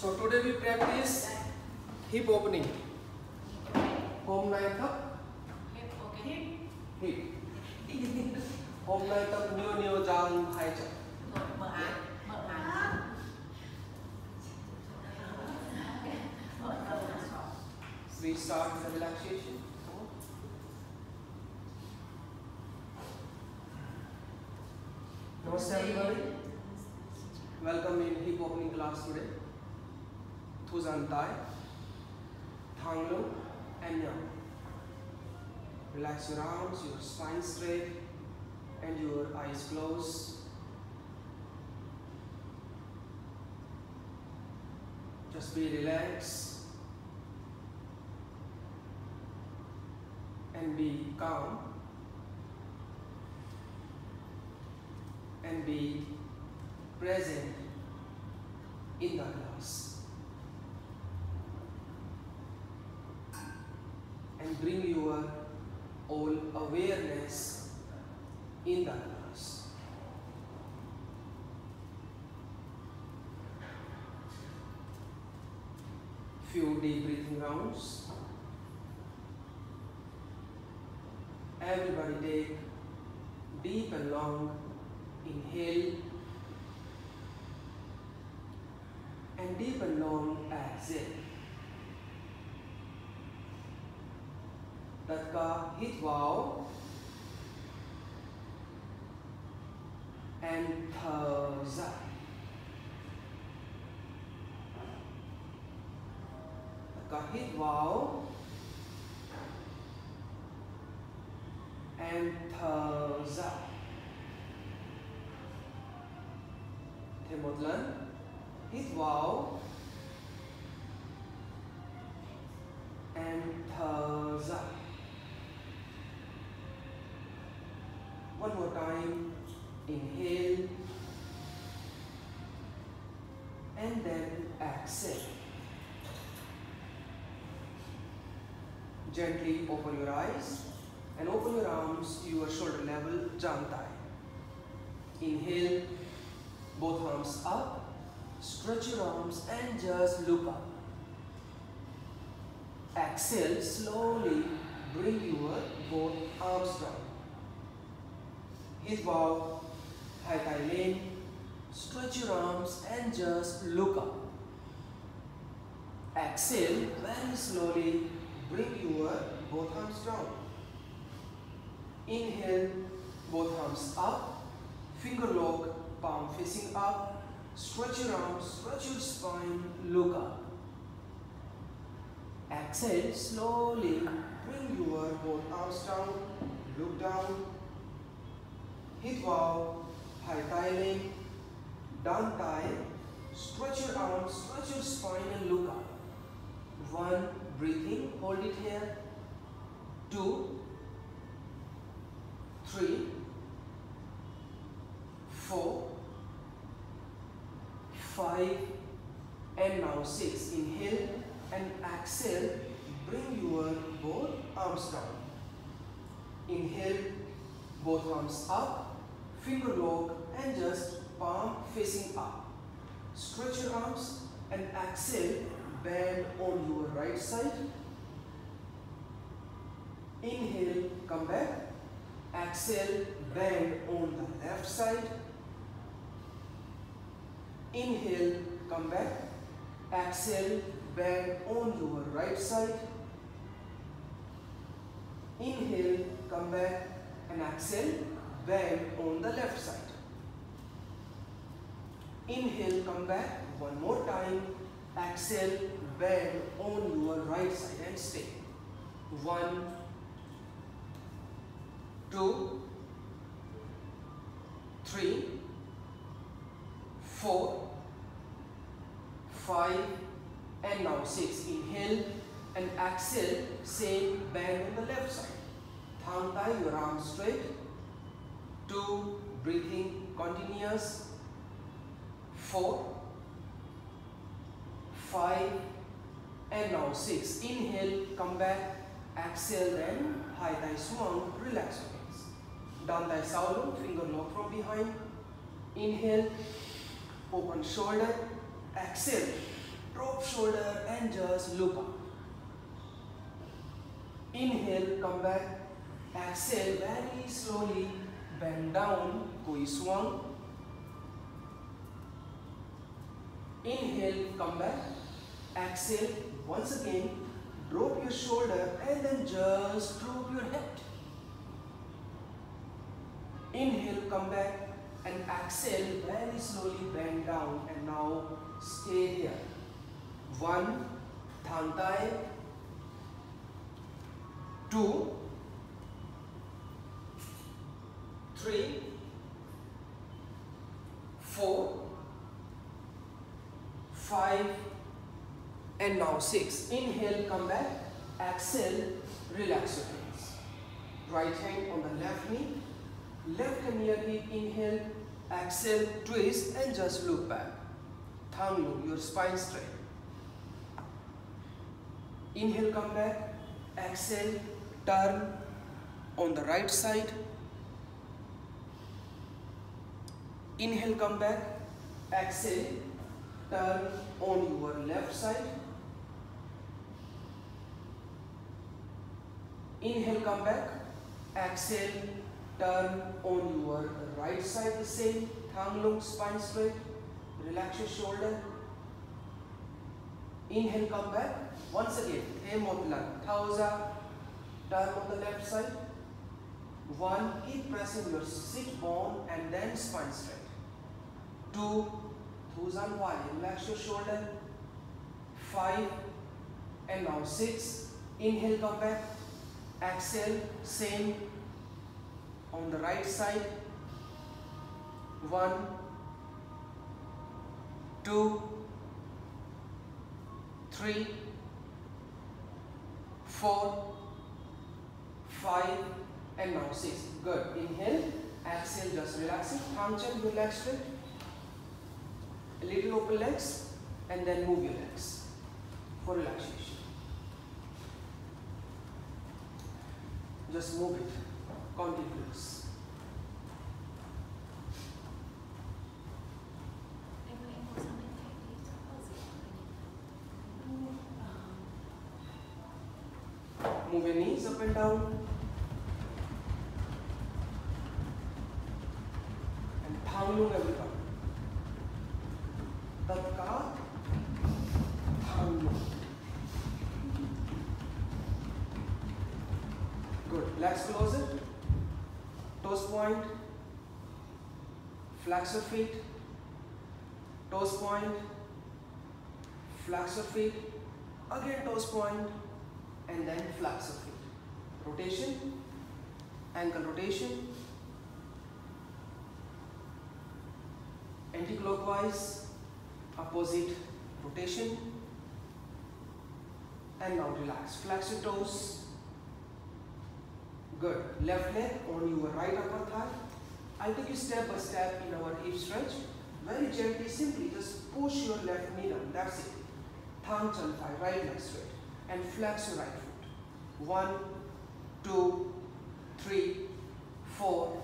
So today we practice hip opening. Hôm nay thấp hip. Hôm nay tập nhiều dang hai chân. We start with the relaxation. Namaste everybody. Welcome in hip opening class today. Thuzantai, Thanglu, and Nyam. Relax your arms, your spine straight, and your eyes closed. Just be relaxed and be calm and be present in the class. And bring your all awareness in the class. Few deep breathing rounds. Everybody take deep and long inhale and deep and long exhale. Tatka hit wow and thaza. Tatka hit wow and thaza. Thêm một lần. Hít vào and thở ra. One more time. Inhale and then exhale. Gently open your eyes and open your arms to your shoulder level, Jantai. Inhale, both arms up. Stretch your arms and just look up. Exhale, slowly bring your both arms down. Hit bow, hai tai lên. Stretch your arms and just look up. Exhale, very slowly bring your both arms down. Inhale, both arms up. Finger lock, palm facing up. Stretch your arms, stretch your spine, look up. Exhale, slowly bring your both arms down, look down. Hit bow, hai tai lên, down tai. Stretch your arms, stretch your spine and look up. 1, breathing, hold it here. 2, 3, 4, 5 and now 6. Inhale and exhale. Bring your both arms down. Inhale, both arms up. Finger lock and just palm facing up. Stretch your arms and exhale. Bend on your right side. Inhale, come back. Exhale, bend on the left side. Inhale, come back. Exhale, bend on your right side. Inhale, come back and exhale, bend on the left side. Inhale, come back. One more time. Exhale, bend on your right side and stay. 1, 2, 3, 4, 5 and now 6. Inhale and exhale, same bend on the left side. Thang tai, your arms straight. 2, breathing continuous. 4, 5 and now 6. Inhale, come back. Exhale, then hai tai swung, relax your hands. Down tai sao lung, finger lock from behind. Inhale, open shoulder. Exhale, drop shoulder and just look up. Inhale, come back. Exhale, very slowly bend down, koi swung. Inhale, come back. Exhale, once again, drop your shoulder and then just droop your head. Inhale, come back and exhale, very slowly bend down and now stay here. 1, thang thai. 2, 3, 4, 5, and now 6. Inhale, come back. Exhale, relax your hands. Right hand on the left knee. Left hand near hip. Inhale, exhale, twist and just look back. Thang look, your spine straight. Inhale, come back. Exhale, turn on the right side. Inhale, come back. Exhale, turn on your left side. Inhale, come back. Exhale, turn on your right side. The same. Thang look, spine straight. Relax your shoulder. Inhale, come back. Once again, Thauza, turn on the left side. 1, keep pressing your sit bone and then spine straight. 2, Thuzan Wali, relax your shoulder. 5, and now 6. Inhale, come back. Exhale, same on the right side. 1, 2, 3, 4, 5, and now 6. Good. Inhale, exhale, just relax it. Thangchen, your legs straight. A little open legs, and then move your legs for relaxation. Just move it. Continuous. Move your knees up and down. And thang look, everyone. Tatka, thang look. Good. Legs closer. Toes point. Flex your feet. Toes point. Flex your feet. Again toes point. And then flex your feet. Rotation. Ankle rotation. Anti-clockwise. Opposite rotation. And now relax. Flex your toes. Good. Left leg on your right upper thigh. I'll take you step by step in our hip stretch. Very gently, simply just push your left knee down. That's it. Thang chan thigh, right leg straight. And flex your right foot. 1, 2, 3, 4,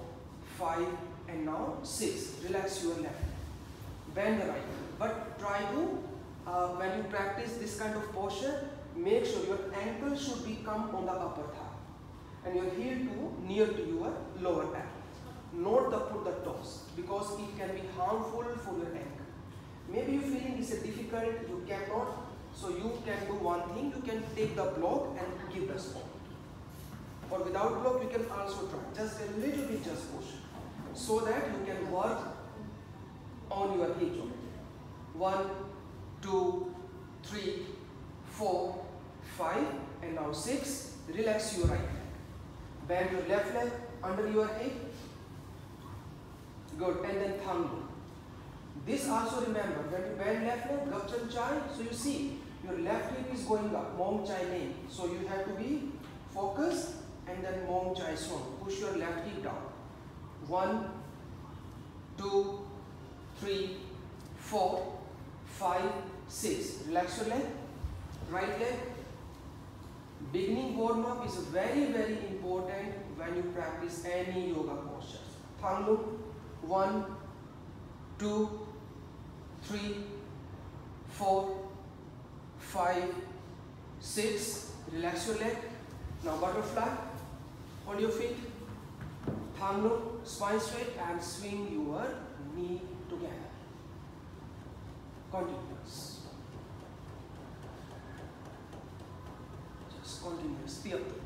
5, and now 6. Relax your left leg. Bend the right knee. But try to, when you practice this kind of posture, make sure your ankle should become on the upper thigh. And your heel to near to your lower ankle. Not put the toes, because it can be harmful for your ankle. Maybe you feeling it's difficult, you cannot, so you can do one thing, you can take the block and give the support. Or without block, you can also try, just a little bit, just push, so that you can work on your hip joint. 1, 2, 3, 4, 5, and now 6. Relax your right leg. Bend your left leg under your hip. Good. And then thang look. This also remember, when you bend left leg, gapchan chai, so you see your left hip is going up, mong chai nahi. So you have to be focused and then mong chai swung. Push your left hip down. 1, 2, 3, 4, 5, 6. Relax your leg. Right leg. Beginning warm-up is very, very important when you practice any yoga postures. Thang look. 1, 2, 3, 4, 5, 6. Relax your leg. Now butterfly. Hold your feet. Thumb loop, spine straight, and swing your knee together. Continuous. Just continuous. Tiap tuk.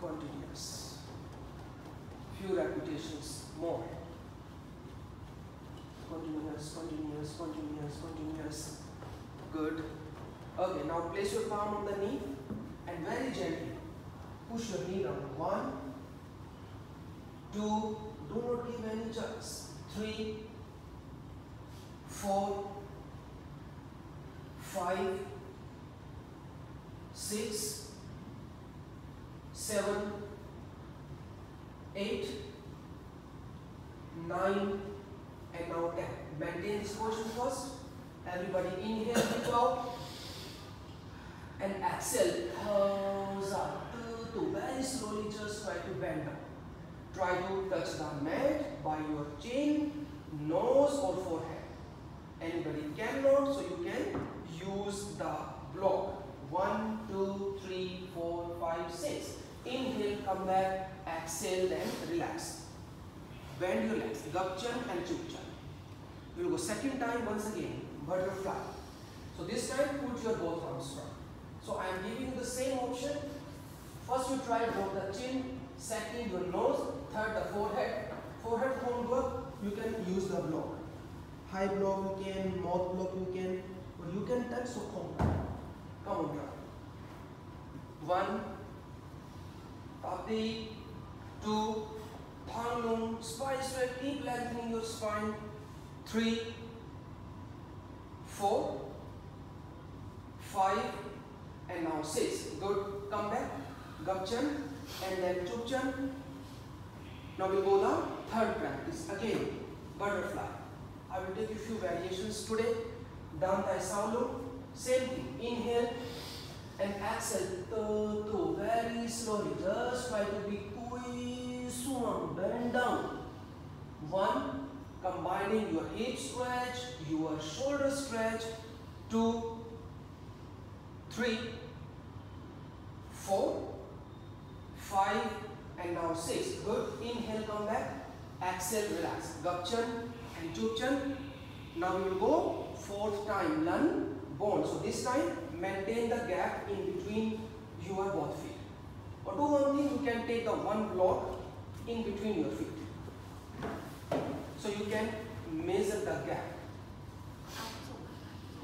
Continuous. Few repetitions more. Continuous, continuous, continuous, continuous. Good. Okay, now place your palm on the knee and very gently push your knee down. 1, 2, do not give any jerks. 3, 4, 5, 6, 7, 8, 9, and now 10. Maintain this position first. Everybody inhale, breathe out. And exhale, thumbs up. Very slowly just try to bend down. Try to touch the mat by your chin, nose or forehead. Anybody cannot, so you can use the block. 1, 2, 3, 4, 5, 6. Inhale, come back, exhale, then relax. Bend your legs, gapchan and chukchan. We will go second time once again, butterfly. So this time put your both arms front. So I am giving you the same option. First you try both the chin, second your nose, third the forehead. Forehead won't work, you can use the block. High block you can, mouth block you can, or you can touch, so come on, try. 1, Tapti, 2, Thang, spine straight, keep lengthening your spine. 3, 4, 5, and now 6. Good. Come back. Gapchan and then chukchan. Now we go the third practice. Again, butterfly. I will take a few variations today. Dantai Saulu. Same thing. Inhale and exhale. Very slowly. Just try to be kui suam. Bend down. 1. Combining your hip stretch, your shoulder stretch. 2, 3, 4, 5, and now 6. Good. Inhale, come back. Exhale, relax. Gapchan and chukchan. Now we will go fourth time. Lun, bone. So this time, maintain the gap in between your both feet. Or do one thing, you can take the one block in between your feet. So you can measure the gap.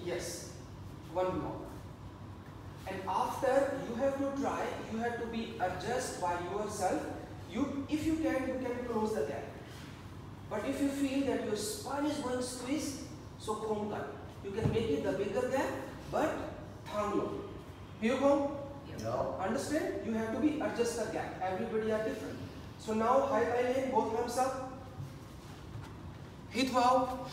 Yes, one block. And after you have to try, you have to be adjust by yourself. If you can close the gap. But if you feel that your spine is going to squeeze, so khomkan. You can make it the bigger gap, but thang low. Here you go. Yeah. Understand? You have to be adjust the gap. Everybody are different. So now high thigh lane, both arms up. Hit wow,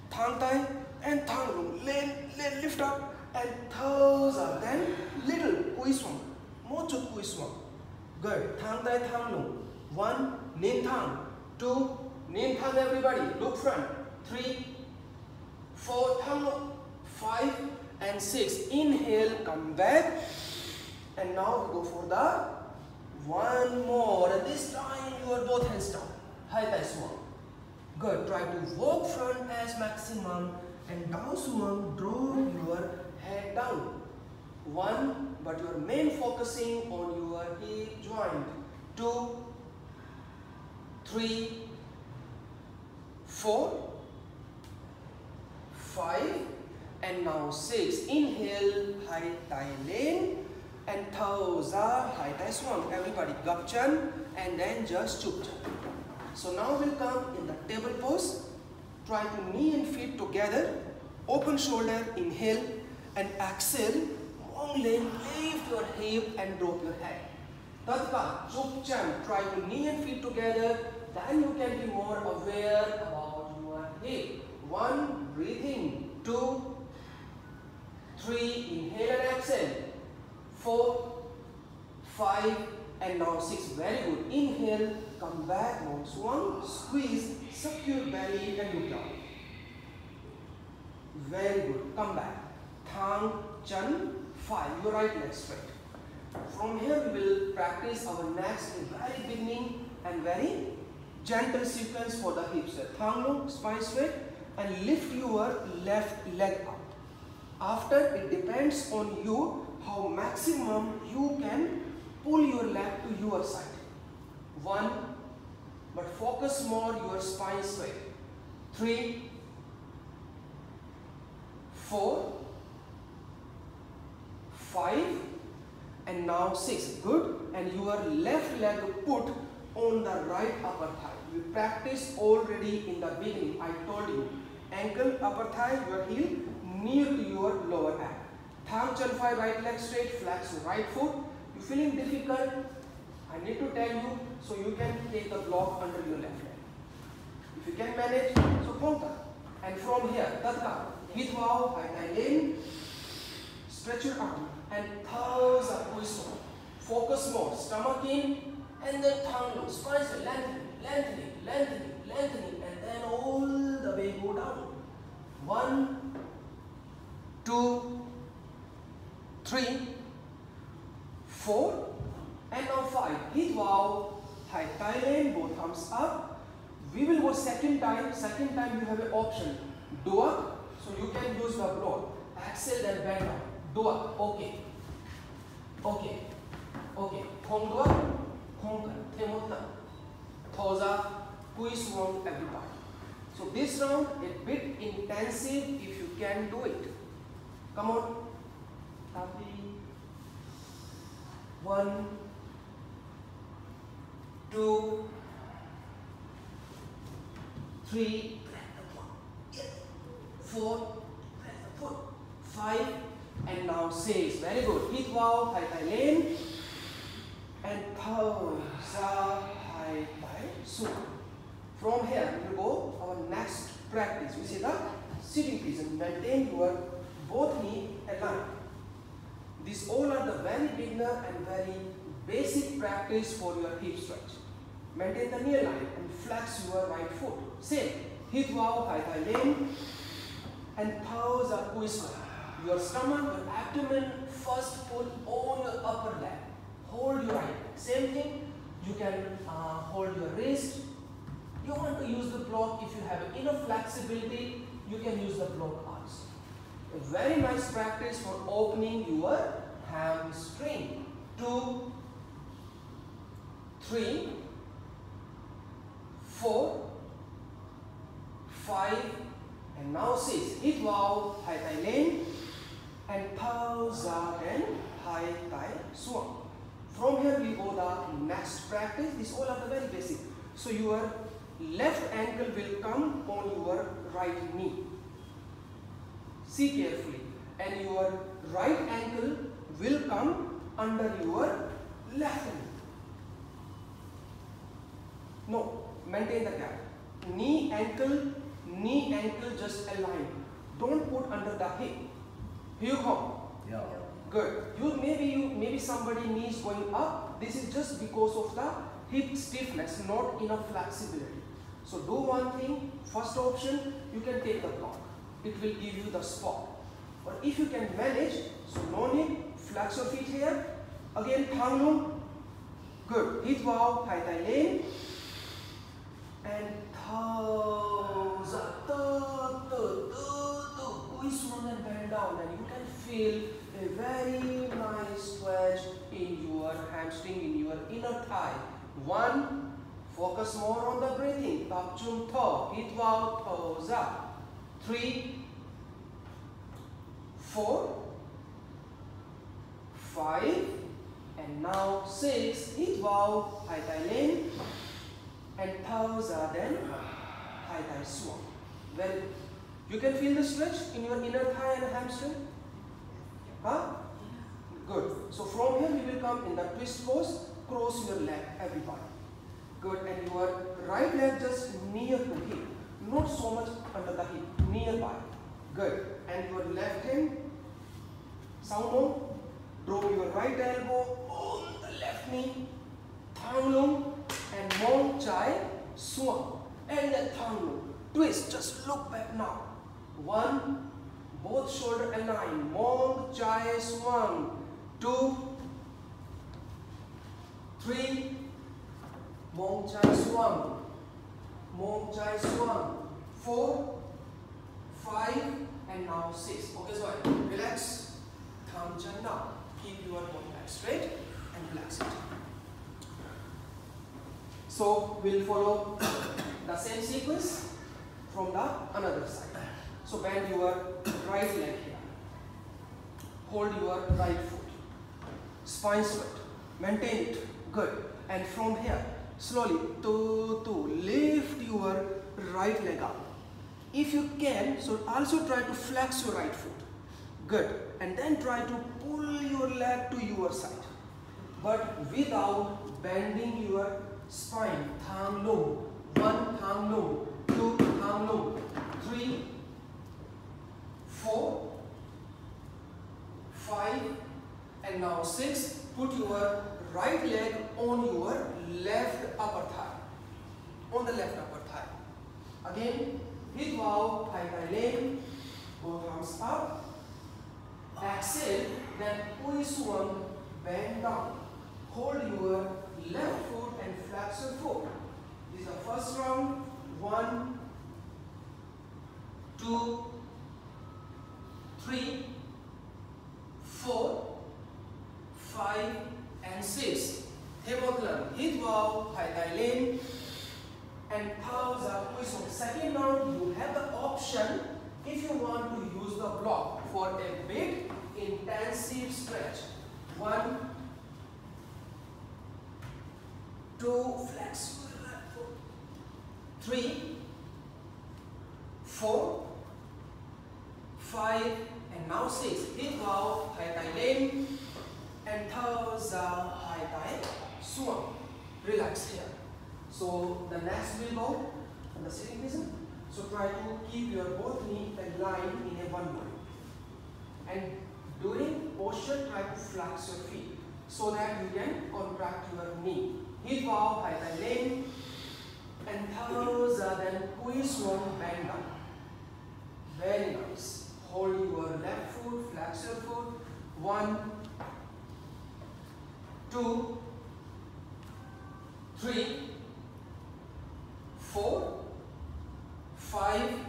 thang thigh and thang low. Lane, lift up and toes up. Then little kui swam, mocho kui swam. Good. Thang thigh, thang low. 1, nin thang. 2, nin thang everybody. Look front. 3, 4, thang low. 5 and 6. Inhale, come back. And now go for the one more. And this time you are both hands down. High thigh swam. Good. Try to walk front as maximum and down swam. Draw your head down. 1, but you are main focusing on your hip joint. 2, 3, 4, 5, and now 6. Inhale, high thigh lane, and toes up, high thigh swam. Everybody, gapchan, and then just chukchan. So now we'll come in the table pose. Try to knee and feet together. Open shoulder, inhale, and exhale. Long lane, lift your hip and drop your head. Tatka, chukchan. Try to knee and feet together. Then you can be more aware about your hip. 1, breathe in. 2, 3, inhale and exhale. 4, 5, and now 6. Very good. Inhale, come back, long swan, squeeze, suck your belly and look down. Very good. Come back. Thang, Chan, 5. Your right leg straight. From here we will practice our next very beginning and very gentle sequence for the hips. Thang long, spine straight, and lift your left leg up. After, it depends on you how maximum you can pull your leg to your side. 1, but focus more your spine straight. 3, 4, 5, and now 6. Good. And your left leg put on the right upper thigh. We practiced already in the beginning. I told you, ankle, upper thigh, your heel near to your lower back. Thang, Chan, 5, right leg straight, flex right foot. You feeling difficult? I need to tell you, so you can take the block under your left leg. If you can manage, so conquer. And from here, tatka, hit wow, high in, stretch your arm, and thumbs up, twist on. Focus more, stomach in, and then tongue low, spine lengthening, lengthening, lengthening, lengthening, and then all the way go down. 1, 2, 3, 4, and now 5. Hit wow, high thigh lane, both arms up. We will go second time. Second time you have an option. Doak, so you can use the block. Exhale and bend down. Doak, okay. Okay. Okay. Khong doak, khong kan, themotna. Thoza, kui swung, everybody. So this round a bit intensive if you can do it. Come on. Happy. 1, 2, 3, 4, 5, and now 6. Very good. Hit wow, high thigh lane, and pausa, high thigh swing. From here, we will go our next practice. We see the sitting position. Maintain your both knee aligned. These all are the very beginner and very basic practice for your hip stretch. Maintain the knee line and flex your right foot. Same. Hit wow, high thigh lane, and pause up twist. Your stomach, your abdomen, first pull on your upper leg. Hold your right leg. Same thing. You can hold your wrist. You want to use the block. If you have enough flexibility, you can use the block also. A very nice practice for opening your hamstring. 2, 3, 4, 5, and now 6. Hit wow, high thigh lane, and pause and high thigh swung. From here we go the next practice. These all are the very basic. So your left ankle will come on your right knee. See carefully. And your right ankle will come under your left knee. No, maintain the gap. Knee, ankle, just align. Don't put under the hip. Here you come. Yeah. Good. Maybe somebody knees going up. This is just because of the hip stiffness, not enough flexibility. So do one thing. First option, you can take the block. It will give you the spot. But if you can manage, so no need, flex your feet here. Again, thang lung. Good. Hit wow, high thigh lane. And toes up, swing and bend down, and you can feel a very nice stretch in your hamstring, in your inner thigh. 1, focus more on the breathing. Tap chung tho, hit wow, toes up. 3, 4, 5, and now 6. Hit wow, high thigh lane, and toes are then high thigh swung. Very good. You can feel the stretch in your inner thigh and hamstring? Huh? Good. So from here we will come in the twist pose. Cross your leg, everybody. Good. And your right leg just near to hip. Not so much under the hip. Nearby. Good. And your left hand, sound long. Drop your right elbow on the left knee. Thang lung and mong chai swung. And then thang lung. Twist. Just look back now. 1, Both shoulder align. Mong chai swung. 2, 3. Mong chai swung. Mong chai swung. 4, 5, and now 6. Okay, so relax. Tham chan now. Keep your body back straight and relax it. So we'll follow the same sequence from the another side. So bend your right leg here. Hold your right foot. Spine straight. Maintain it. Good. And from here, slowly to lift your right leg up. If you can, so also try to flex your right foot. Good. And then try to pull your leg to your side. But without bending your spine. Thang low. 1, thang low. 2, thang low. 3, 4, 5, and now 6. Put your right leg on your left upper thigh. On the left upper thigh. Again, hip bow, thigh thigh length. Both arms up. Exhale, then twist one, bend down. Hold your left foot and flex your foot. This is the first round. 1, 2, 3, 4, 5, and 6. Hemotlan, hit bow, thigh thigh lane, and thumbs up. So second round, you have the option if you want to use the block for a big intensive stretch. 1, 2, flex your left foot. 3, 4, 5, and now 6. Hip bow, thigh thigh lane, and thumbs up, high thigh swung. Relax here. So the next will go on the sitting position. So try to keep your both knee aligned in a one line. And during posture, try to flex your feet so that you can contract your knee. Hip bow, high thigh lane, and thumbs up, then twist one, bend down. Very nice. Hold your left foot, flex your foot. 1, 2, 3, 4, 5,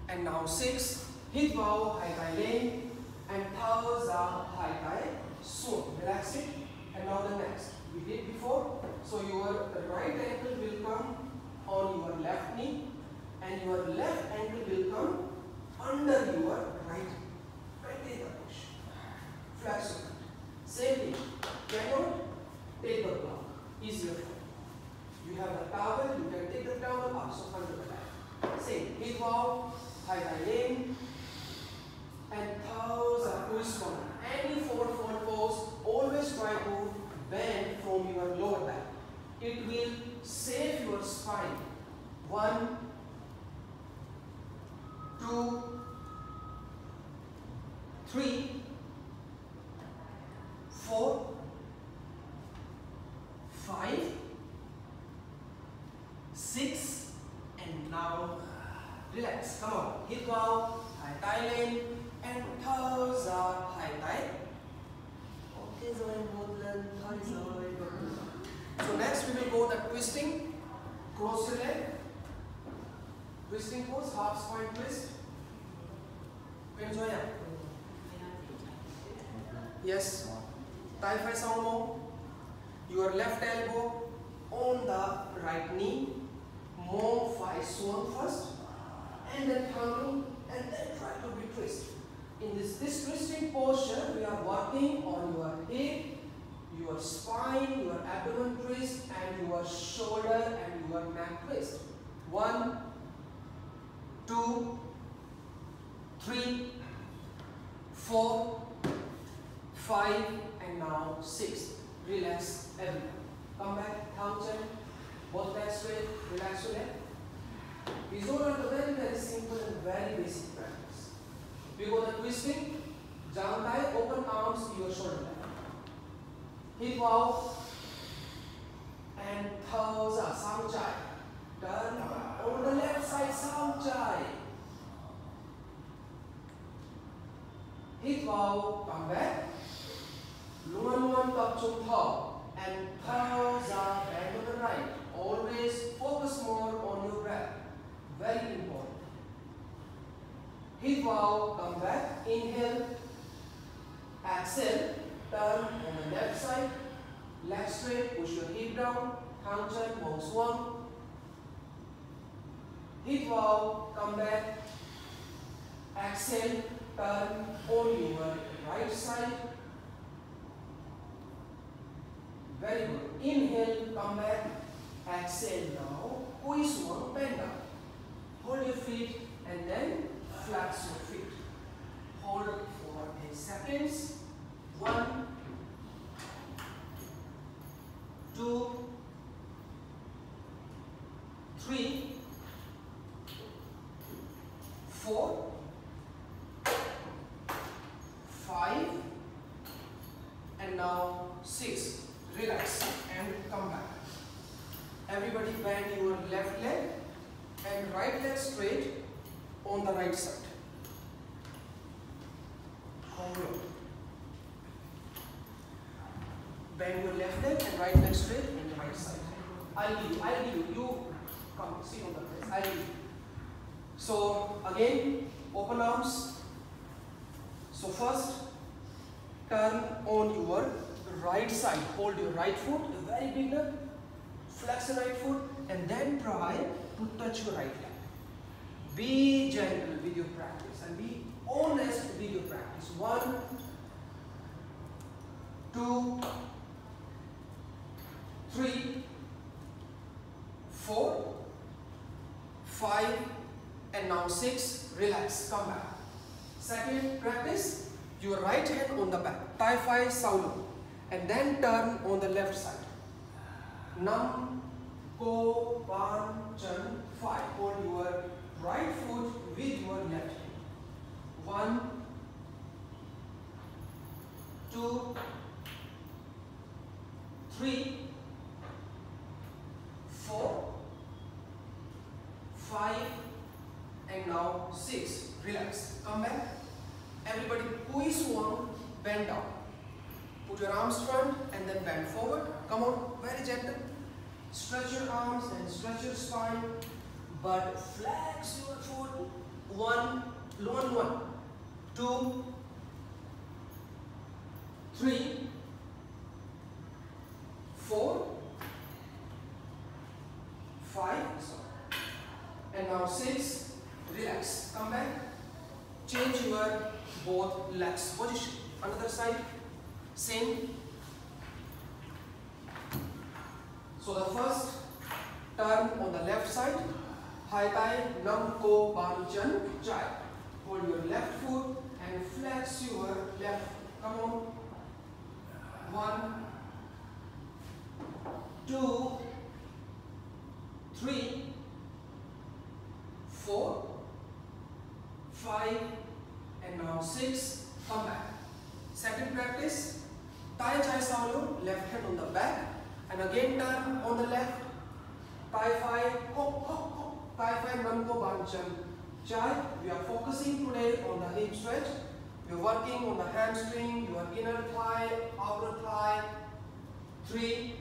and now 6. Hip bow, high thigh lane, and thumbs up, high thigh swing. Relax it. And now the next. We did before. So your right ankle will come on your left knee, and your left ankle will come under your right. Maintain the push. Flex your foot. Same thing. Cannot take the block. Easier for you. You have the towel, you can take the towel up, so under the back. Same. Hip bow, high thigh lane, and thumbs up, twist one. Any forward pose, always try to bend from your lower back. It will save your spine. 1, 2, 3, 4, 5, 6, and now relax. Come on. Hip bow, high thigh lane, and thumbs up, high thigh. Okay, so next we will go the twisting. Cross your leg. Twisting pose, half spine twist. Enjoy it. Yes. Thigh five sound more. Your left elbow on the right knee. Mong five swung first, and then thumb, and then try to be twist. In this twisting posture, we are working on your hip, your spine, your abdomen twist, and your shoulder and your neck twist. 1, 2, 3, 4, 5, and now 6. Relax everyone. Come back, thumb chain, both legs straight, relax your leg. We go on to very simple and very basic practice. We go the twisting, jang thigh, open arms, your shoulder line. Hip bow, and thumbs up, sam chai. Turn on the left side, sam chai. hít vào, come back, luôn luôn tập trung thở, and thở ra, bend to the right. Always focus more on your breath. Very important. Hít vào, come back, inhale, exhale, turn on the left side, leg straight, push your hip down, thang chân, bổng xuống. Hít vào, come back, exhale, turn on your right side. Very good. Inhale, come back, exhale now, cúi xuống, bend down. Hold your feet and then flex your feet. Hold it for 10 seconds. 1, 2, 3, 4, 5, and now 6. Relax and come back. Everybody bend your left leg and right leg straight on the right side. Hold on. Bend your left leg and right leg straight on the right side. I'll give you. You come, sit on the place. I'll give you. So again, open arms. So first, turn on your right side. Hold your right foot, a very beginner. Flex the right foot and then try to touch your right leg. Be gentle with your practice and be honest with your practice. 1, 2, 3, 4, 5, and now 6. Relax, come back. Second practice, your right hand on the back, Tai Phi Sao, and then turn on the left side. Nam, Ko, Ban, Chan, 5. Hold your right foot with your left hand. 1, 2, 3, 4, 5, and now 6. Relax. Come back. Everybody, cúi xuống, bend down. Put your arms front and then bend forward. Come on, very gentle. Stretch your arms and stretch your spine, but flex your foot. 1, 2, 3, 4, 5, and now 6. Relax. Come back. Change your both legs position. Another side. Same. So the first turn on the left side. Hai Tai Nam Ko Ban Chan Chai. Hold your left foot and flex your left foot. Come on. 1, 2, 3, 4, 5, and now 6. Come back. Second practice, Tai Chai Sao, left hand on the back, and again turn on the left. Tai Phi, hop, hop, hop. Tai Phi Nam Ko Ban Chan Chai. We are focusing today on the hip stretch. We are working on the hamstring, your inner thigh, outer thigh. 3,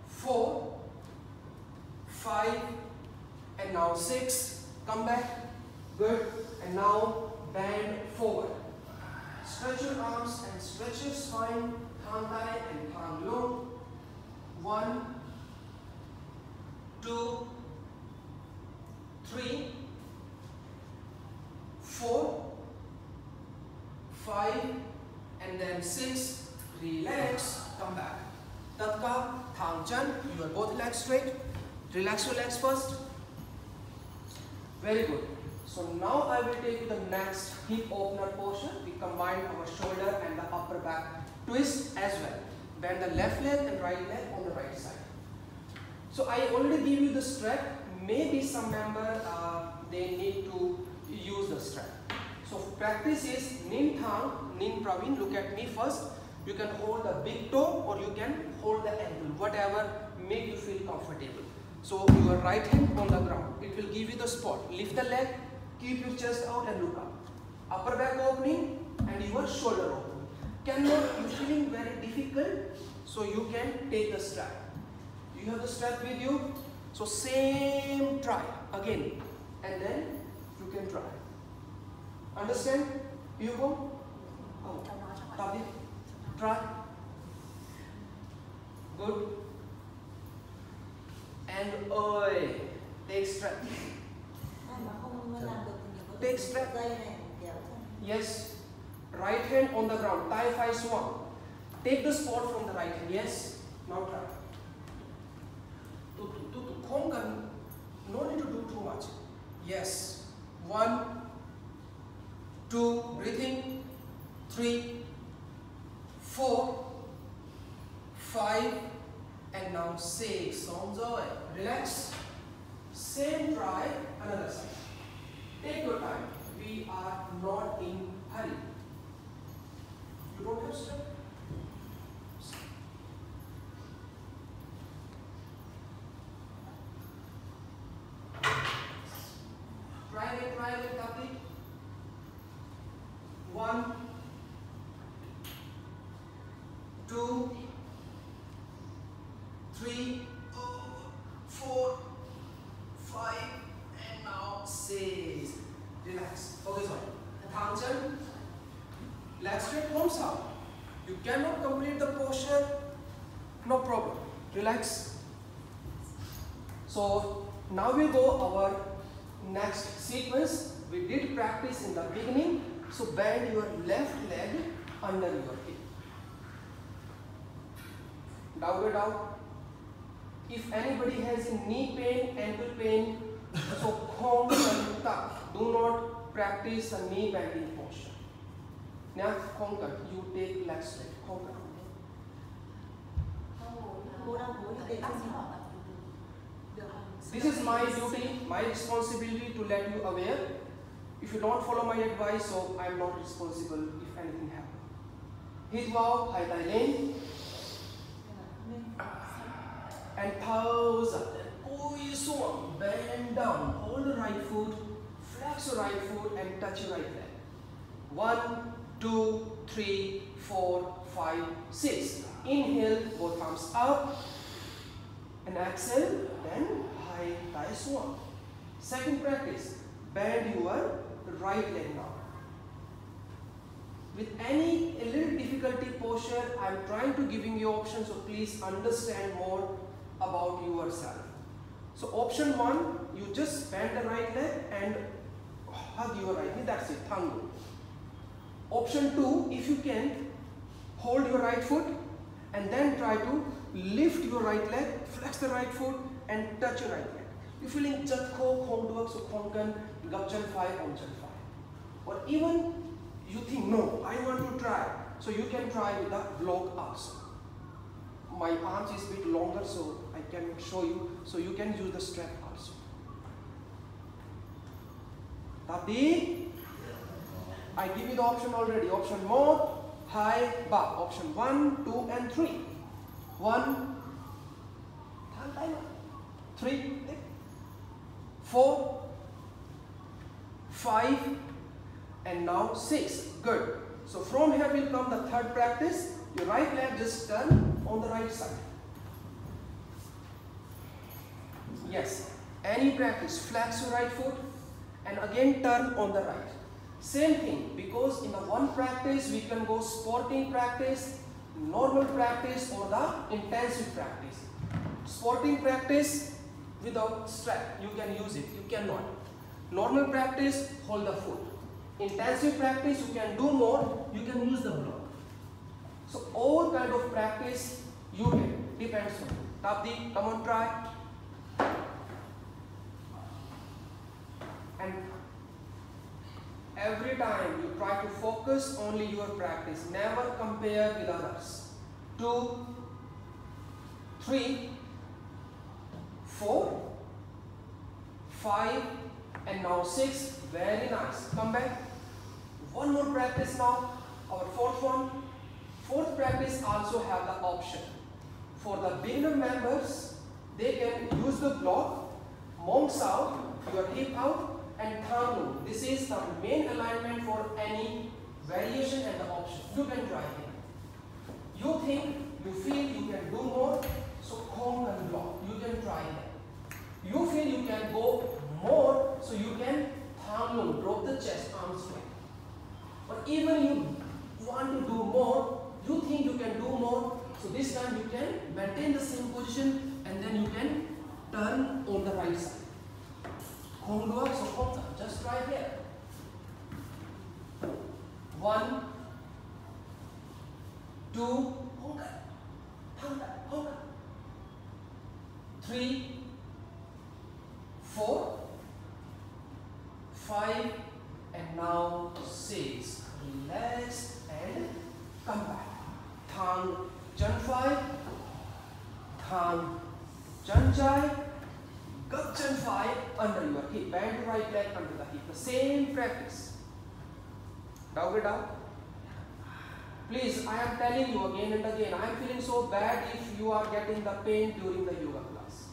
4, 5, and now 6. Come back. Good. And now bend forward. Stretch your arms and stretch your spine. Thang Tai and Thang Long. 1, 2, 3, 4, 5, and then 6. Relax. Come back. Tatka, Thang Chan. You are both legs straight. Relax your legs first. Very good. So now I will take you the next hip opener portion. We combine our shoulder and the upper back twist as well. Bend the left leg and right leg on the right side. So I already give you the strap. Maybe some member they need to use the strap. So practice is Nin Thang, Nin Praveen. Look at me first. You can hold the big toe or you can hold the ankle, whatever make you feel comfortable. So your right hand on the ground. It will give you the spot. Lift the leg. Keep your chest out and look up. upper back opening and your shoulder opening. Cannot, you feeling very difficult, so you can take the strap. You have the strap with you, so same try again, and then you can try. Understand? You go. Oh, Tabi, try. Good. And oi, take strap. Take strap. Yes. Right hand on the ground. Thigh five swung. Take the spot from the right hand. Yes. Now try. No need to do too much. Yes. 1, 2, breathing. 3, 4, 5, and now 6. Enjoy. Relax. Same try. Another side. Take your time. We are not in hurry. You don't have strength. Try it, complete. 1, 2, 3, 4, 5, and now 6. Relax. Okay, sorry. Thangchen. Leg straight, palms out. You cannot complete the posture. No problem. Relax. So now we go our next sequence. We did practice in the beginning. So bend your left leg under your hip. Downward out. If anybody has knee pain, ankle pain, so khom and tuck. Do not practice a knee bending posture. Now khom cut. You take leg straight. Khom cut. This is my duty, my responsibility to let you aware. If you don't follow my advice, so I am not responsible if anything happens. Hit wow, high thigh lane. And toes up. Oi swung. Bend down. Hold the right foot. Flex your right foot and touch your right leg. 1, 2, 3, 4, 5, 6. Inhale, both arms up. And exhale, then high thigh swung. Second practice. Bend your right leg now. With any a little difficulty posture, I am trying to giving you options, so please understand more about yourself. So option 1, you just bend the right leg and hug your right knee. That's it. Thangu. Option 2, if you can, hold your right foot and then try to lift your right leg, flex the right foot and touch your right leg. You're feeling chat kho khom duak so khom kan gapchan 5 on chan 5. Or even you think, no, I want to try. So you can try with the block also. My arms is a bit longer, so I can show you. So you can use the strap also. Tadi, I give you the option already. Option more, high, bar. Option 1, 2, and 3. 1, 3, 4, 5, and now 6. Good. So from here will come the third practice. Your right leg just turn on the right side. Yes. Any practice. Flex your right foot and again turn on the right. Same thing, because in the one practice we can go sporting practice, normal practice, or the intensive practice. Sporting practice without strap, you can use it. You cannot. Normal practice, hold the foot. Intensive practice, you can do more, you can use the block. So all kind of practice you can, depends on you. Tapdi, come on, try. And every time you try to focus only your practice, never compare with others. 2, 3, 4, 5, and now 6. Very nice. Come back. One more practice now. Our fourth one. Fourth practice also have the option. For the beginner members, they can use the block, monks out, your hip out, and and thumb loop. This is the main alignment for any variation and the option. You can try here. You think, you feel you can do more, so Khom and block. You can try here. You feel you can go more, so you can thumb loop, drop the chest, arms straight. But even you want to do more, you think you can do more, so this time you can maintain the same position and then you can turn on the right side. Khom dua, so khom ta. Just try here. 1, 2, khom ta, khom ta, khom ta. 3, 4, 5, and now 6. Relax and come back. Thang Jan 5, Thang Jan Jai, Gut Jan 5 under your hip. Bend the right leg under the hip. The same practice. Down it down. Please, I am telling you again and again, I am feeling so bad if you are getting the pain during the yoga class.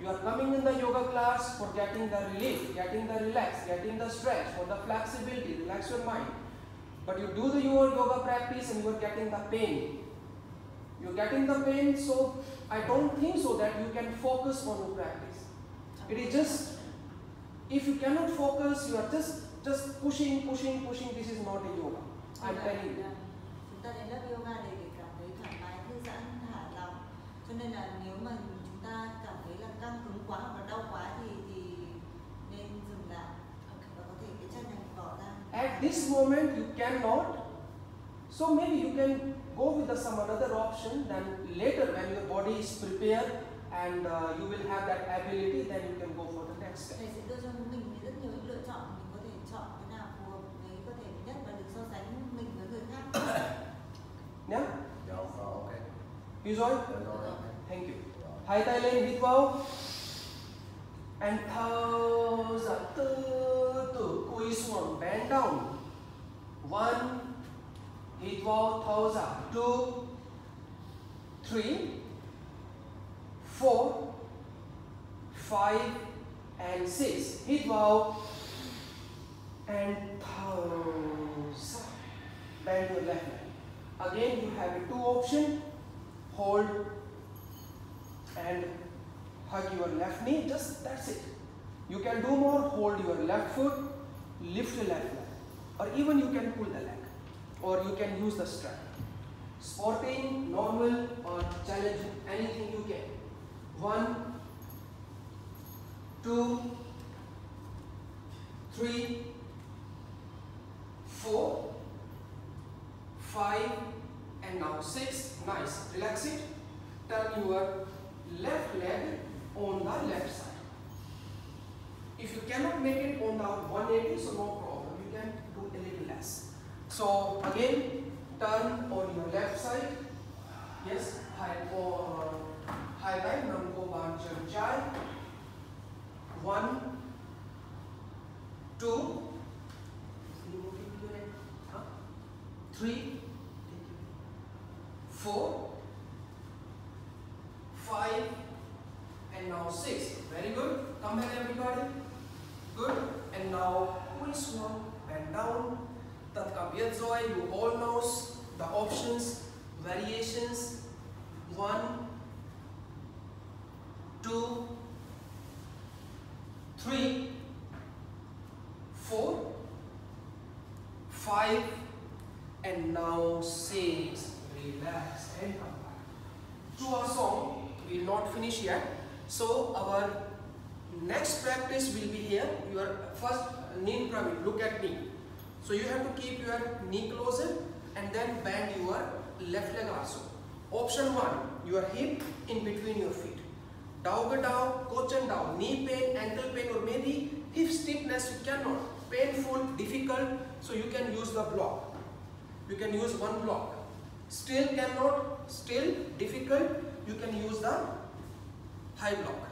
You are coming in the yoga class for getting the relief, getting the relax, getting the stretch, for the flexibility, relax your mind. But you do the yoga practice and you are getting the pain. You are getting the pain, so I don't think so that you can focus on your practice. It is just, if you cannot focus, you are just pushing. This is not a yoga. I am telling you. Chúng ta đến lớp yoga để cảm thấy thoải mái, thư giãn, thả lỏng. Cho nên là nếu mà chúng ta cảm thấy là căng cứng quá hoặc đau quá thì nên dừng lại và có thể cái chân này bỏ ra. At this moment you cannot, so maybe you can go with some another option. Then later when your body is prepared and you will have that ability, then you can go for the next step. Thầy sẽ đưa cho mình rất nhiều những lựa chọn, mình có thể chọn cái nào phù hợp với cơ thể mình nhất và đừng so sánh mình với người khác. Yeah? Okay. You saw it? Thank you. Hai tay lên, hít vào. And thở ra từ từ, cúi xuống, bend down. 1, hít vào, thở ra. 2, 3, 4, 5, and 6. Hít vào. And thở ra. Bend your left leg. Again, you have two options. Hold and hug your left knee. Just that's it. You can do more. Hold your left foot, lift your left leg, or even you can pull the leg, or you can use the strap. Sporting, normal, or challenging, anything you can. 1, 2, 3, 4, 5, and now 6. Nice. Relax it. Turn your left leg on the left side. If you cannot make it on the 180, so no problem. You can do a little less. So again, turn on your left side. Yes. High time. Namko Banjan Chai. 1, 2, 3, 4, 5, and now 6. Very good. Come back everybody. Good. And now twist one, bend down. Tatka Vyadzoi, you all know the options, variations. 1, 2, 3, 4, 5, and now 6. Relax and come back. To our song, we will not finish yet. So our next practice will be here. Your first knee pyramid. Look at me. So you have to keep your knee closer and then bend your left leg also. Option 1, your hip in between your feet. Down, down, cochin down. Knee pain, ankle pain, or maybe hip stiffness. You cannot. Painful, difficult. So you can use the block. You can use one block. Still cannot, still difficult, you can use the high block.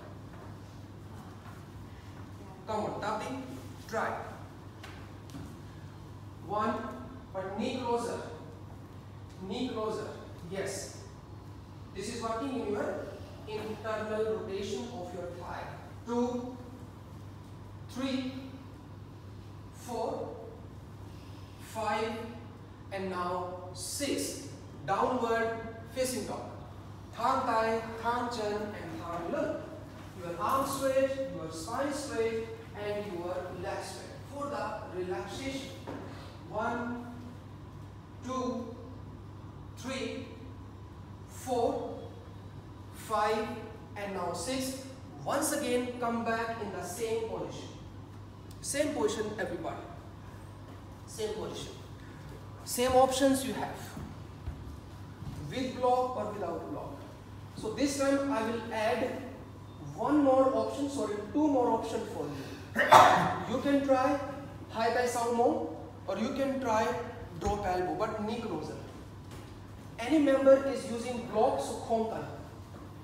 Come on, Tapti, try. 1, but knee closer. Knee closer. Yes. This is working in your internal rotation of your thigh. 2, 3, 4, 5, and now 6. Downward facing dog. Thang tai, thang chân, and thang lung. Your arms straight, your spine straight, and your legs straight. For the relaxation. 1, 2, 3, 4, 5, and now 6. Once again, come back in the same position. Same position, everybody. Same position. Same options you have. With block or without block. So this time I will add one more option, two more options for you. You can try high thigh sound mount, or you can try drop elbow, but knee closer. Any member is using block, so khom kar.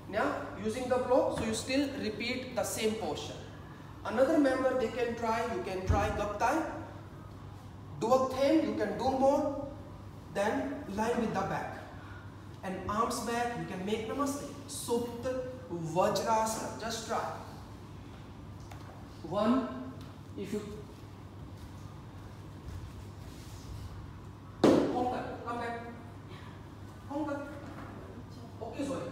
Now, using the block, so you still repeat the same posture. Another member they can try, you can try gap thigh. Duak them, you can do more. Then line with the back. And arms back, you can make namaste. Supta Vajrasana. Just try. 1, if you come back. Okay, sorry.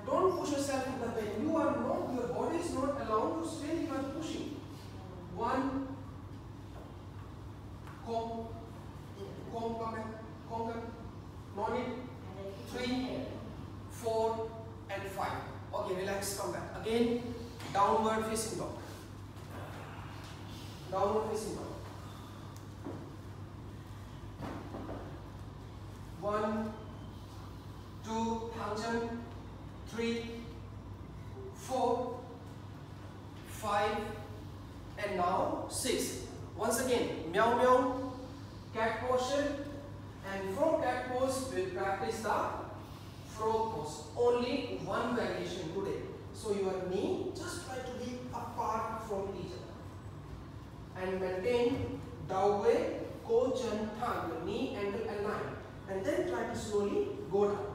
Don't push yourself in the pain. You are not, your body is not allowed to stay, you are pushing. 1, come back. No need. 3, 4, and 5. Okay, relax, come back. Again, downward facing dog. Downward facing dog. 1, 2, thang 3, 4, 5, and now 6. Once again, meow meow, cat posture, and from cat pose we will practice the frog pose. Only one variation today. So your knee just try to be apart from each other, and maintain dao way, ko chan thang, your knee angle aligned, and then try to slowly go down.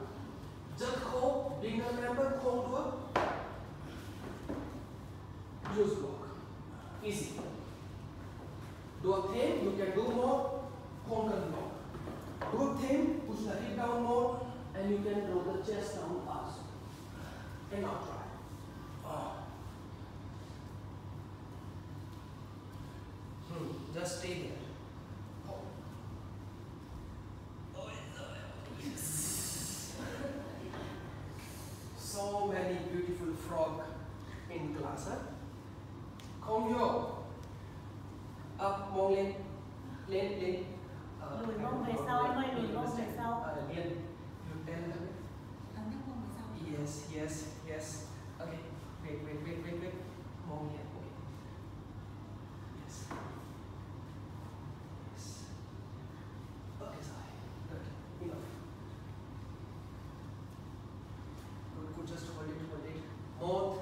Jat kho, bring the member khom to a use block. Easy. Do a thing, you can do more, khom kan block. Do a thing, push the hip down more, and you can draw the chest down also. And now try. Just stay there. So many beautiful frog in class, huh? Come here. Up, mong lên. Lên. Lùi mông về sau, em ơi, lùi mông về sau. Lên. You tell them. Yes. Okay. Wait. Mong here. Okay. Yes. Okay, sorry. Good. Enough. Good. Just hold it. Mouth.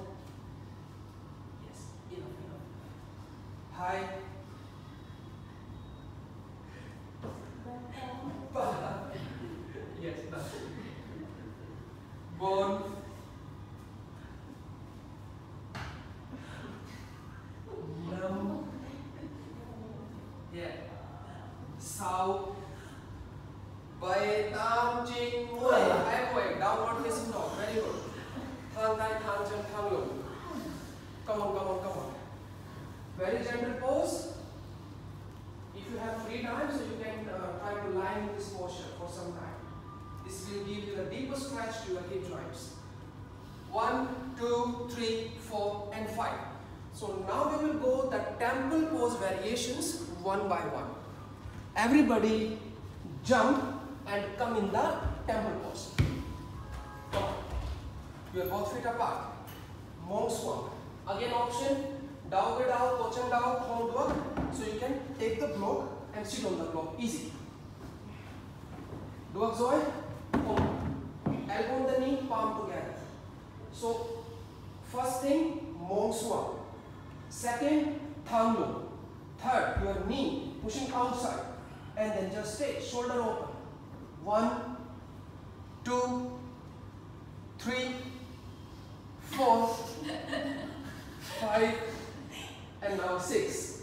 Yes. Enough. High. Yes. Bone. Numb. Yeah. Sau. Bay tam chinh muôi. Hai muôi. Downward facing dog. Very good. Thang tai, thang chân, thang lung. Come on. Very gentle pose. If you have free time, so you can try to lie in this posture for some time. This will give you the deeper stretch to your hip joints. 1, 2, 3, 4, and 5. So now we will go the temple pose variations one by one. Everybody jump and come in the temple pose. Come on. You are both feet apart. Monk swan. Again option, dao ke dao, kochan dao, khom duak. So you can take the block and sit on the block. Easy. Duak zoi, khom. Elbow on the knee, palm together. So first thing, monk swan. Second, thang lung. Third, your knee pushing outside. And then just stay, shoulder open. 1, 2, 3, 4, 5, and now 6.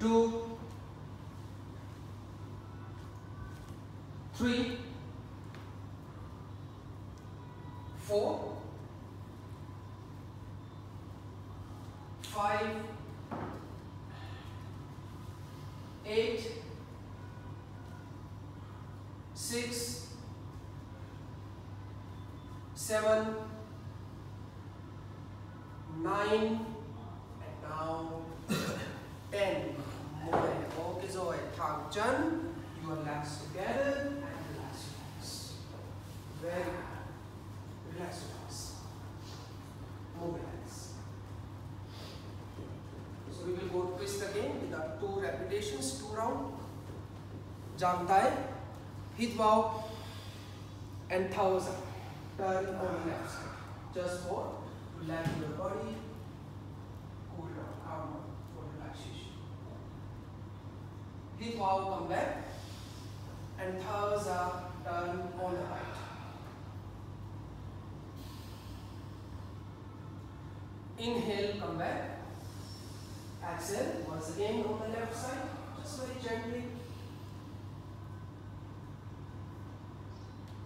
2, 3, 4, 5, 8, 6, 7, 9, and now 10. More. Okay, so thang chân, your legs together and relax your legs. Very good. Relax your legs. Move your legs. So we will go twist again with our 2 repetitions, 2 rounds. Jump thigh, hip bow, and thousand. Turn on the left side. Just for relax your body, cool down, calm down for relaxation. Hip bow, come back, and thousand. Turn on the right. Inhale, come back. Exhale, once again on the left side, just very gently.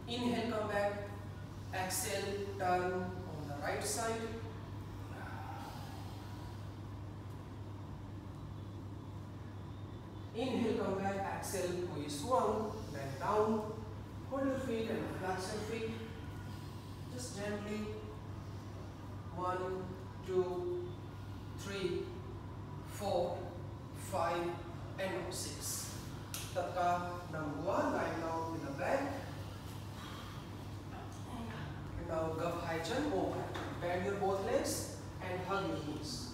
Inhale, come back. Exhale, turn on the right side. Inhale, come back. Exhale, twist one, then down. Hold your feet and relax your feet. Just gently. 1, 2, 3, 4, 5, and 6. Tapka number 1, lying down in the bed. And now go high jump over. Bend your both legs and hug your knees.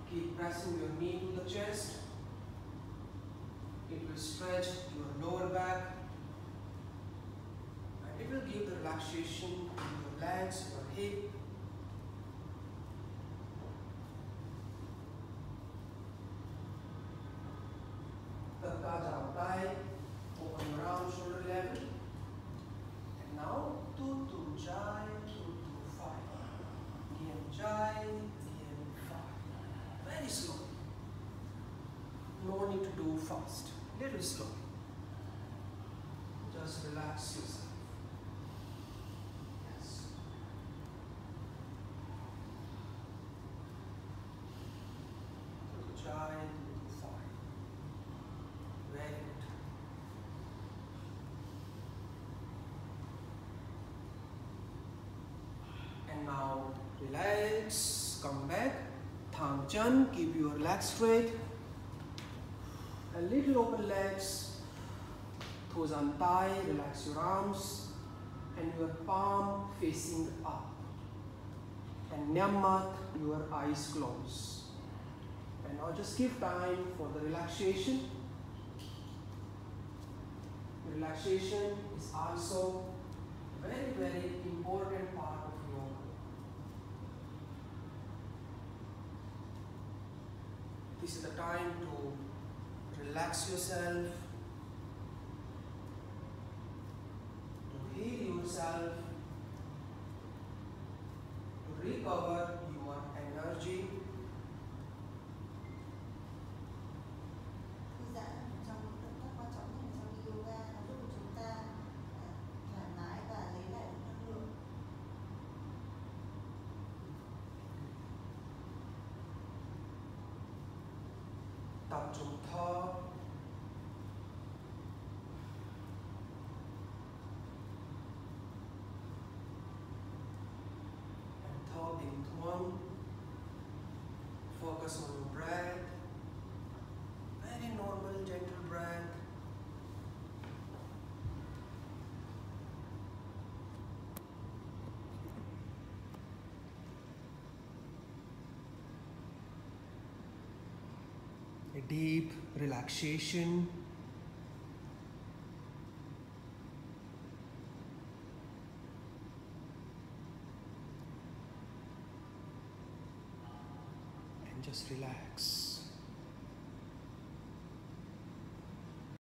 Keep pressing your knee to the chest. It will stretch your lower back. And it will give the relaxation in your legs, your hip. Tapka down thigh. Open your arms, shoulder level. And now 2 to jai, 2 to 5. Again jai. Very slow. No need to do fast. Little slow. Just relax yourself. Yes. Giant 5. Very good. And now relax. Come back. Thang chân, keep your legs straight. A little open legs. Toes untie, relax your arms. And your palm facing up. And Nyamat, your eyes closed. And now just give time for the relaxation. Relaxation is also a very, very important part of yoga. This is the time to relax yourself, to heal yourself, to recover your energy. Thư giãn trong những động tác quan trọng nhất trong yoga nó giúp cho chúng ta thoải mái và lấy lại được năng lượng. Tập trung thở. And thở bình thường. Focus on your breath. Very normal, gentle breath. A deep relaxation. And just relax.